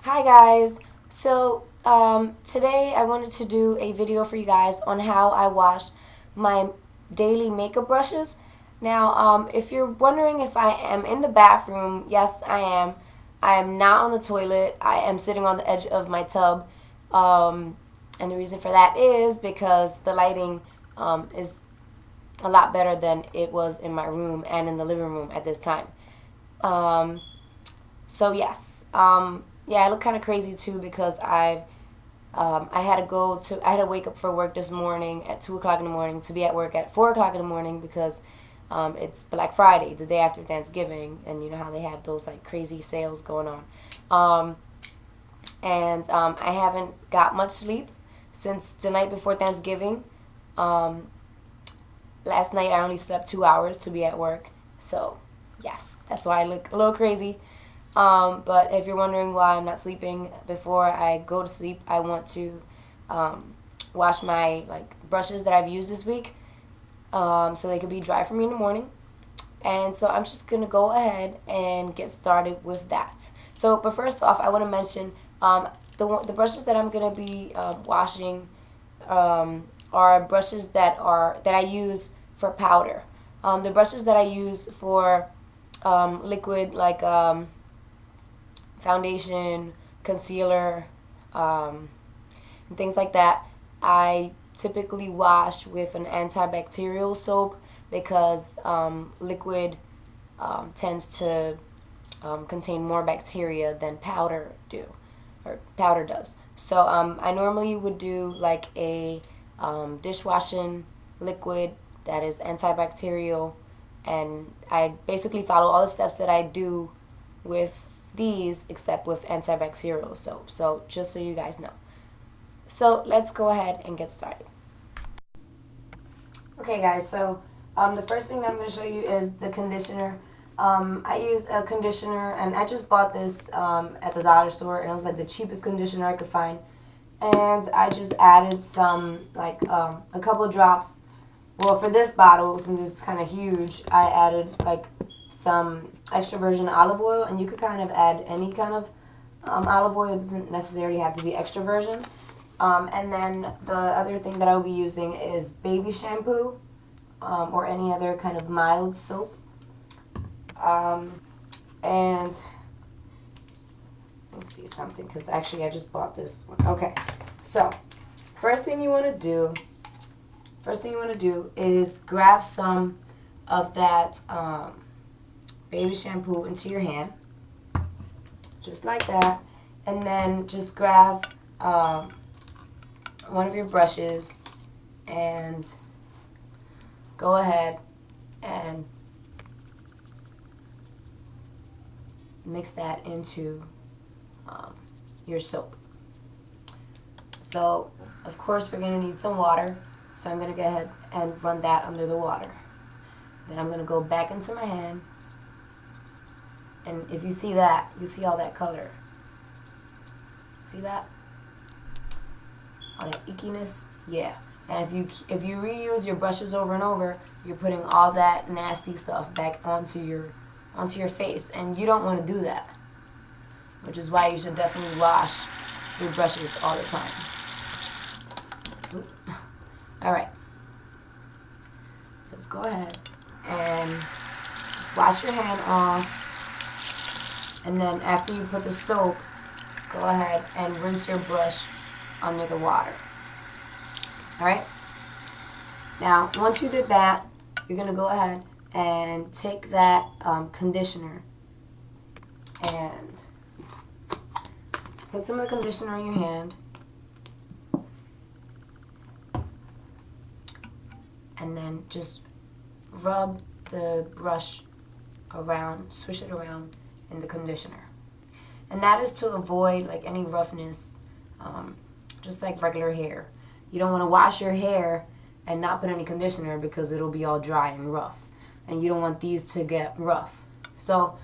Hi guys. Today I wanted to do a video for you guys on how I wash my daily makeup brushes. Now, if you're wondering if I am in the bathroom, yes, I am. I am not on the toilet. I am sitting on the edge of my tub. And the reason for that is because the lighting is a lot better than it was in my room and in the living room at this time. Um, yeah, I look kind of crazy too because I had to wake up for work this morning at 2 o'clock in the morning to be at work at 4 o'clock in the morning because it's Black Friday, the day after Thanksgiving, and you know how they have those like crazy sales going on. Um, and I haven't got much sleep since the night before Thanksgiving. Um, Last night I only slept 2 hours to be at work, so yes, that's why I look a little crazy. But if you're wondering why I'm not sleeping before I go to sleep, I want to um, wash my like brushes that I've used this week, so they could be dry for me in the morning. And so I'm just gonna go ahead and get started with that. But first off, I want to mention the brushes that I'm gonna be washing are brushes that I use for powder. The brushes that I use for liquid like foundation, concealer, um, and things like that, I typically wash with an antibacterial soap because liquid tends to contain more bacteria than powder do, or powder does. I normally would do like a dishwashing liquid that is antibacterial, and I basically follow all the steps that I do with these except with antibacterial soap. So just so you guys know. So let's go ahead and get started. Okay, guys. The first thing that I'm going to show you is the conditioner. I use a conditioner, and I just bought this at the dollar store, and it was like the cheapest conditioner I could find. And I just added some, like a couple of drops. Well, for this bottle, since it's kind of huge, I added like some extra virgin olive oil, and you could kind of add any kind of olive oil. It doesn't necessarily have to be extra virgin. And then the other thing that I'll be using is baby shampoo or any other kind of mild soap. Um, and let's see something because actually I just bought this one. Okay, so first thing you want to do, is grab some of that baby shampoo into your hand, just like that, and then just grab one of your brushes and go ahead and mix that into your soap. So, of course, we're going to need some water. So I'm going to go ahead and run that under the water. Then I'm going to go back into my hand. And if you see that, you see all that color. See that? All that ickiness? Yeah. And if you reuse your brushes over and over, you're putting all that nasty stuff back onto your face, and you don't want to do that. Which is why you should definitely wash your brushes all the time. All right. So let's go ahead and just wash your hand off. And then after you put the soap, go ahead and rinse your brush under the water. All right? Now, once you did that, you're going to go ahead and take that conditioner and put some of the conditioner on your hand. And then just rub the brush around, swish it around in the conditioner. And that is to avoid like any roughness, just like regular hair. You don't want to wash your hair and not put any conditioner because it'll be all dry and rough. And you don't want these to get rough. So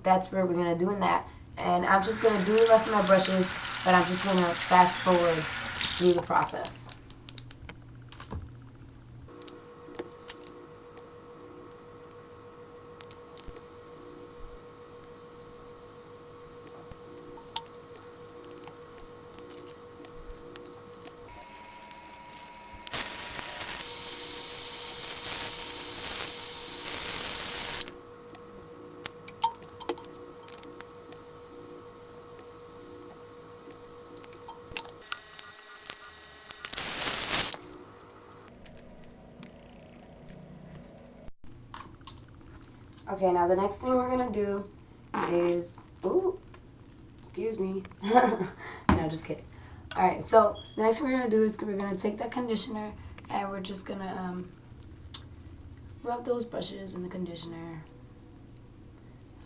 that's where we're going to do in that. And I'm just going to do the rest of my brushes, but I'm just going to fast forward through the process. Okay, now the next thing we're gonna do is, ooh, excuse me. No, just kidding. All right, so the next thing we're gonna do is we're gonna take that conditioner and we're just gonna rub those brushes in the conditioner.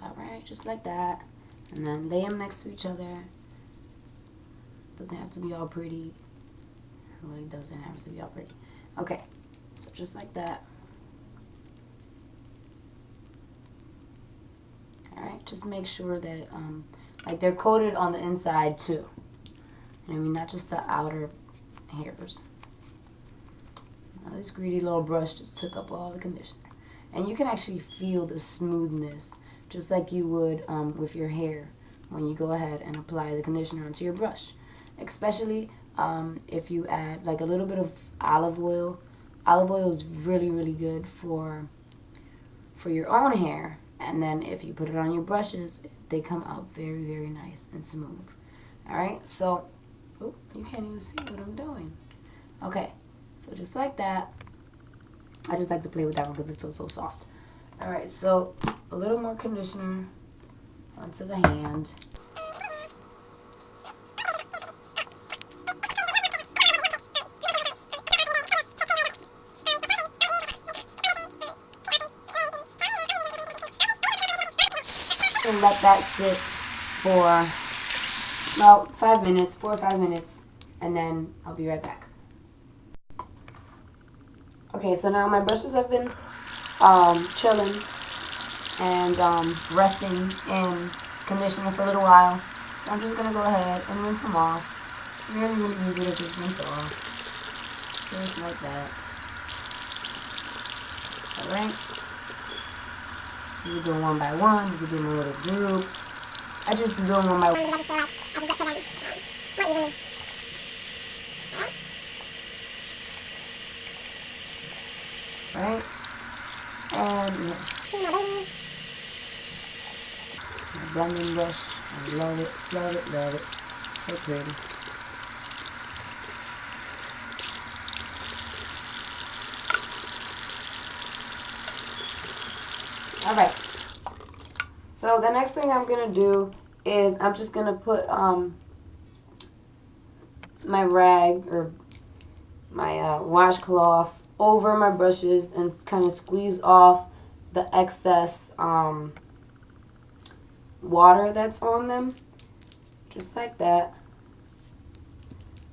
All right, just like that, and then lay them next to each other. Doesn't have to be all pretty. It really doesn't have to be all pretty. Okay, so just like that. Alright, just make sure that like they're coated on the inside too. I mean, not just the outer hairs. Now this greedy little brush just took up all the conditioner. And you can actually feel the smoothness, just like you would with your hair when you go ahead and apply the conditioner onto your brush. Especially if you add like a little bit of olive oil. Olive oil is really, really good for your own hair. And then if you put it on your brushes, they come out very, very nice and smooth. Alright, so, oh, you can't even see what I'm doing. Okay, so just like that. I just like to play with that one because it feels so soft. Alright, so a little more conditioner onto the hand. And let that sit for about 5 minutes, 4 or 5 minutes, and then I'll be right back. Okay, so now my brushes have been chilling and resting in conditioner for a little while. So I'm just going to go ahead and rinse them off. Really, really easy to just rinse off. Just like that. Alright. You can do them one by one. You can do them in a little group. I just do them one by one. Right? And my blending brush. I love it, love it, love it. So pretty. Alright, so the next thing I'm going to do is I'm just going to put my rag or my washcloth over my brushes and kind of squeeze off the excess water that's on them. Just like that.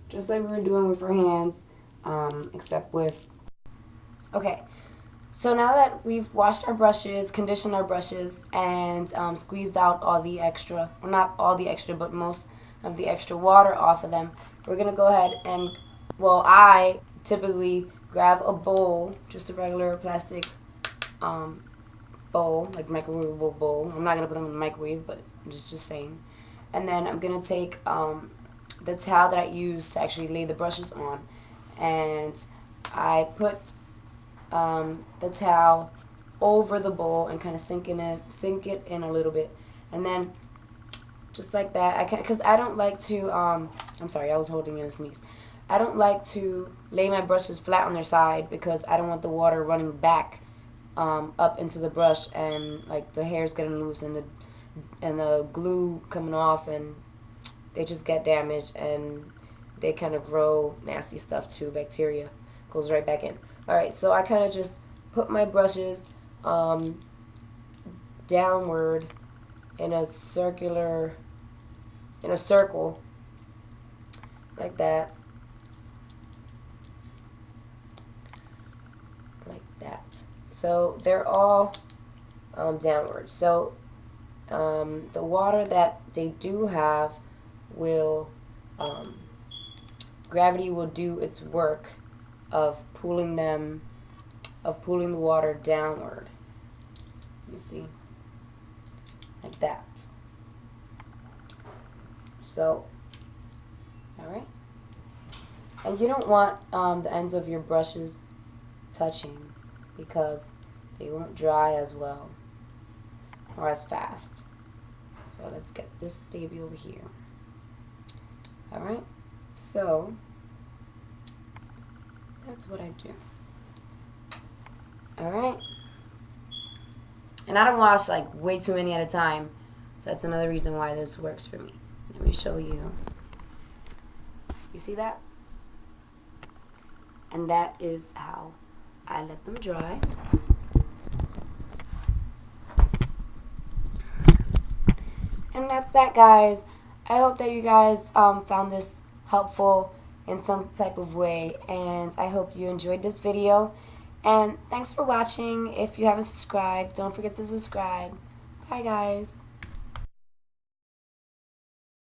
Just like we were doing with our hands, except with... Okay. So now that we've washed our brushes, conditioned our brushes, and squeezed out all the extra, well, not all the extra, but most of the extra water off of them, we're going to go ahead and, well, I typically grab a bowl, just a regular plastic bowl, like microwavable bowl. I'm not going to put them in the microwave, but I'm just saying. And then I'm going to take the towel that I use to actually lay the brushes on, and I put the towel over the bowl and kind of sink it in a little bit, and then just like that. I can't, because I don't like to I'm sorry, I was holding in a sneeze. I don't like to lay my brushes flat on their side because I don't want the water running back up into the brush and like the hair's getting loose and the glue coming off, and they just get damaged and they kind of grow nasty stuff too. Bacteria goes right back in. Alright, so I kind of just put my brushes downward in a circle, like that. Like that. So they're all downward. So the water that they do have will, gravity will do its work of pulling the water downward. You see? Like that. So, alright. And you don't want the ends of your brushes touching because they won't dry as well or as fast. So let's get this baby over here. Alright. So, that's what I do. Alright. And I don't wash like way too many at a time. So that's another reason why this works for me. Let me show you. You see that? And that is how I let them dry. And that's that, guys. I hope that you guys found this helpful in some type of way, and I hope you enjoyed this video. And thanks for watching. If you haven't subscribed, don't forget to subscribe. Bye, guys.